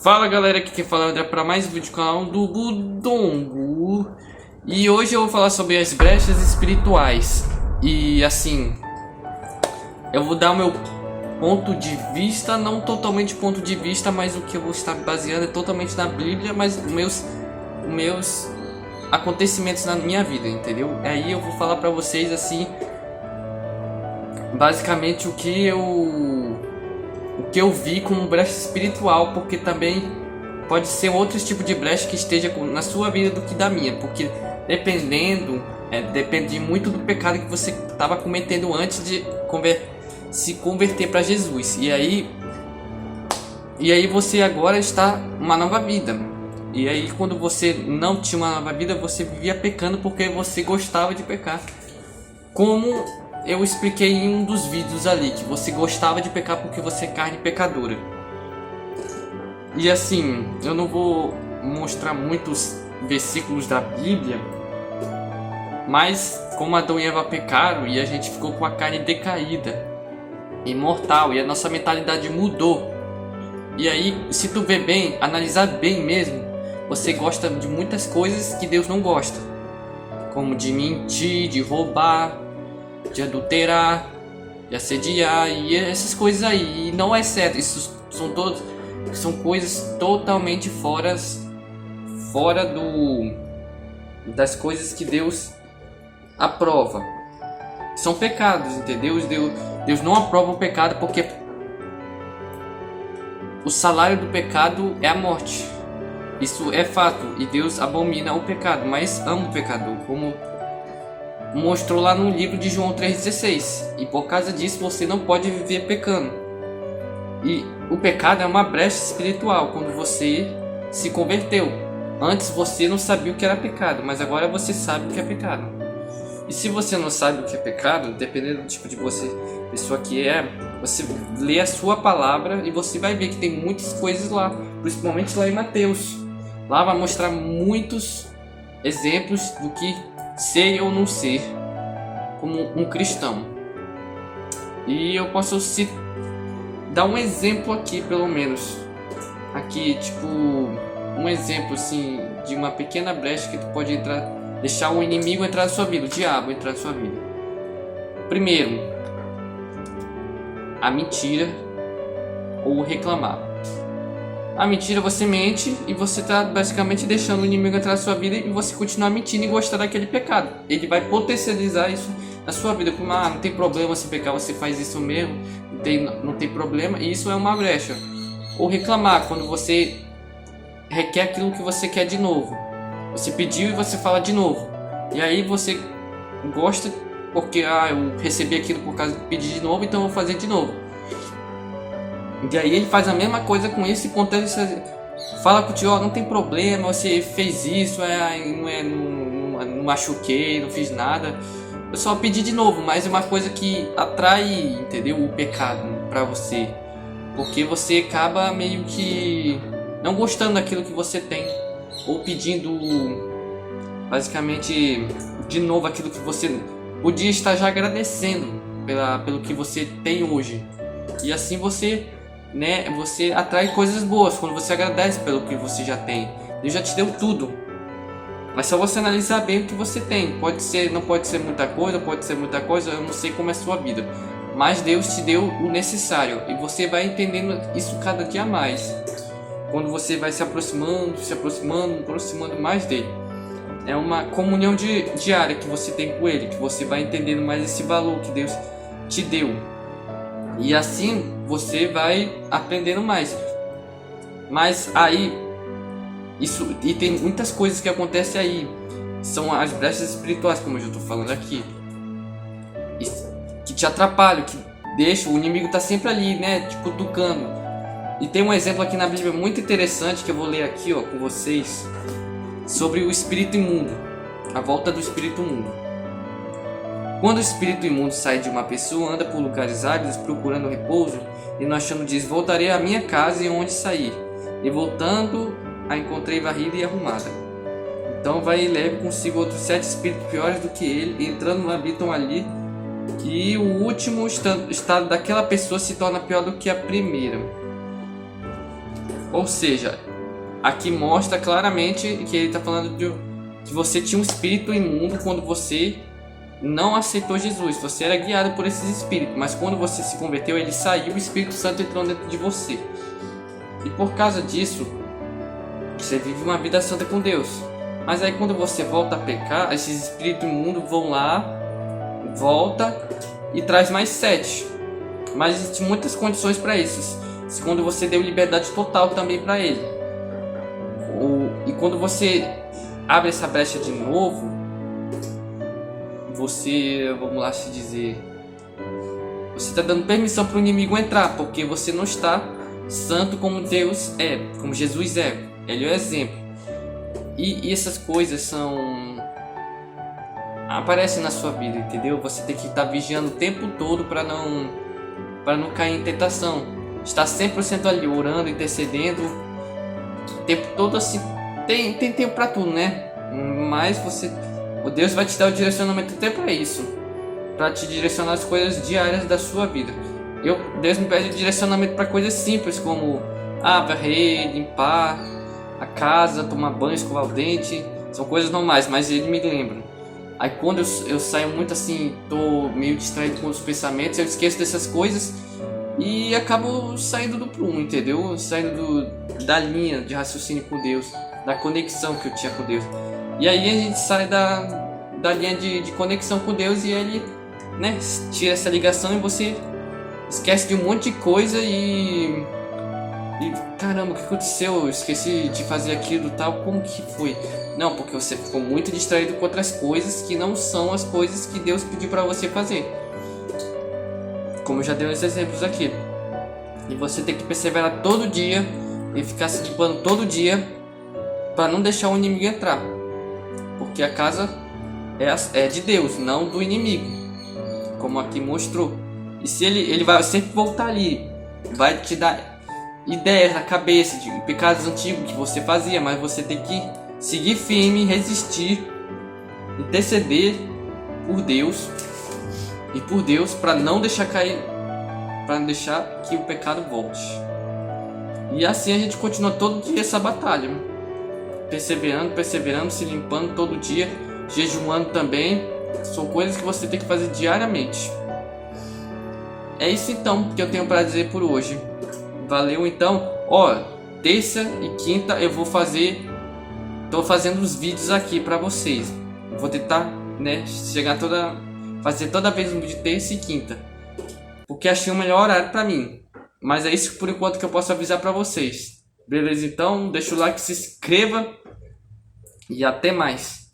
Fala galera, aqui quem fala é o André para mais um vídeo do canal do Budongo. E hoje eu vou falar sobre as brechas espirituais. E assim, eu vou dar o meu ponto de vista, não totalmente ponto de vista, mas o que eu vou estar baseando é totalmente na Bíblia, mas os meus acontecimentos na minha vida, entendeu? Aí eu vou falar para vocês assim, basicamente o que eu vi como brecha espiritual, porque também pode ser outro tipo de brecha que esteja na sua vida do que da minha, porque depende muito do pecado que você estava cometendo antes de se converter para Jesus. E aí você agora está uma nova vida. E aí quando você não tinha uma nova vida, você vivia pecando porque você gostava de pecar. Como eu expliquei em um dos vídeos ali, que você gostava de pecar porque você é carne pecadora. E assim, eu não vou mostrar muitos versículos da Bíblia, mas como Adão e Eva pecaram e a gente ficou com a carne decaída, imortal, e a nossa mentalidade mudou. E aí, se tu ver bem, analisar bem mesmo, você gosta de muitas coisas que Deus não gosta, como de mentir, de roubar, de adulterar, de assediar e essas coisas aí. E não é certo, isso são coisas totalmente fora das coisas que Deus aprova. São pecados, entendeu? Deus não aprova o pecado, porque o salário do pecado é a morte. Isso é fato, e Deus abomina o pecado, mas ama o pecador, como mostrou lá no livro de João 3,16. E por causa disso você não pode viver pecando. E o pecado é uma brecha espiritual quando você se converteu. Antes você não sabia o que era pecado, mas agora você sabe o que é pecado. E se você não sabe o que é pecado, dependendo do tipo de pessoa que é, você lê a sua palavra e você vai ver que tem muitas coisas lá, principalmente lá em Mateus. Lá vai mostrar muitos exemplos do que ser ou não ser como um cristão. E eu posso dar um exemplo aqui, pelo menos aqui, tipo um exemplo assim de uma pequena brecha que tu pode deixar o inimigo entrar na sua vida, o diabo entrar na sua vida. Primeiro, a mentira ou reclamar. A mentira, você mente e você está basicamente deixando o inimigo entrar na sua vida e você continuar mentindo e gostar daquele pecado. Ele vai potencializar isso na sua vida, como não tem problema se pecar, você faz isso mesmo, não tem problema, e isso é uma brecha. Ou reclamar, quando você requer aquilo que você quer de novo. Você pediu e você fala de novo. E aí você gosta porque eu recebi aquilo por causa de pedir de novo, então eu vou fazer de novo. E aí ele faz a mesma coisa com isso e fala com o tio, não tem problema, você fez isso, não machuquei, não fiz nada. Eu só pedi de novo, mas é uma coisa que atrai, entendeu? O pecado pra você. Porque você acaba meio que não gostando daquilo que você tem. Ou pedindo, basicamente, de novo aquilo que você podia estar já agradecendo pelo que você tem hoje. E assim você atrai coisas boas quando você agradece pelo que você já tem. Deus já te deu tudo, mas só você analisar bem o que você tem. Não pode ser muita coisa, eu não sei como é a sua vida, mas Deus te deu o necessário e você vai entendendo isso cada dia mais. Quando você vai se aproximando mais dele, é uma comunhão diária que você tem com ele, que você vai entendendo mais esse valor que Deus te deu. E assim você vai aprendendo mais. Mas aí e tem muitas coisas que acontecem aí. São as brechas espirituais, como eu já estou falando aqui, que te atrapalham, que deixa o inimigo tá sempre ali, te cutucando. E tem um exemplo aqui na Bíblia muito interessante que eu vou ler aqui, com vocês, sobre o espírito imundo, a volta do espírito imundo. Quando o espírito imundo sai de uma pessoa, anda por lugares áridos procurando repouso, e não achando diz, voltarei à minha casa e onde saí. E voltando, a encontrei varrida e arrumada. Então vai e leve consigo outros 7 espíritos piores do que ele, e entrando habitam ali, que o último estado daquela pessoa se torna pior do que a primeira. Ou seja, aqui mostra claramente que ele está falando que você tinha um espírito imundo quando você não aceitou Jesus. Você era guiado por esses espíritos, mas quando você se converteu, ele saiu, o Espírito Santo entrou dentro de você. E por causa disso, você vive uma vida santa com Deus. Mas aí quando você volta a pecar, esses espíritos imundos vão lá, volta e traz mais 7. Mas existem muitas condições para isso. Quando você deu liberdade total também para ele. E quando você abre essa brecha de novo, você, vamos lá se dizer, você está dando permissão para o inimigo entrar, porque você não está santo como Deus é, como Jesus é. Ele é o exemplo. E essas coisas aparecem na sua vida, entendeu? Você tem que estar vigiando o tempo todo para não cair em tentação. Estar 100% ali orando, intercedendo, o tempo todo assim. Tem tempo para tudo, né? Mas o Deus vai te dar o direcionamento até para isso, para te direcionar as coisas diárias da sua vida. Deus me pede direcionamento para coisas simples, como varrer, limpar a casa, tomar banho, escovar o dente. São coisas normais, mas ele me lembra. Aí quando eu saio muito assim, tô meio distraído com os pensamentos, eu esqueço dessas coisas e acabo saindo do prumo, entendeu? Saindo da linha de raciocínio com Deus, da conexão que eu tinha com Deus. E aí a gente sai da linha de conexão com Deus e ele, né, tira essa ligação e você esquece de um monte de coisa e caramba, o que aconteceu? Eu esqueci de fazer aquilo, tal, como que foi? Não, porque você ficou muito distraído com outras coisas que não são as coisas que Deus pediu para você fazer. Como eu já dei os exemplos aqui. E você tem que perseverar todo dia e ficar se limpando todo dia para não deixar o inimigo entrar. Porque a casa é de Deus, não do inimigo, como aqui mostrou. E se ele vai sempre voltar ali, vai te dar ideias na cabeça de pecados antigos que você fazia, mas você tem que seguir firme, resistir, interceder por Deus e por Deus para não deixar cair, para não deixar que o pecado volte. E assim a gente continua todo dia essa batalha, perseverando, se limpando todo dia, jejuando também. São coisas que você tem que fazer diariamente. É isso então que eu tenho para dizer por hoje. Valeu então. Terça e quinta eu vou fazer, tô fazendo os vídeos aqui para vocês. Eu vou tentar, né, fazer toda vez um vídeo terça e quinta, porque achei o melhor horário para mim. Mas é isso por enquanto que eu posso avisar para vocês. Beleza? Então, deixa o like, se inscreva e até mais.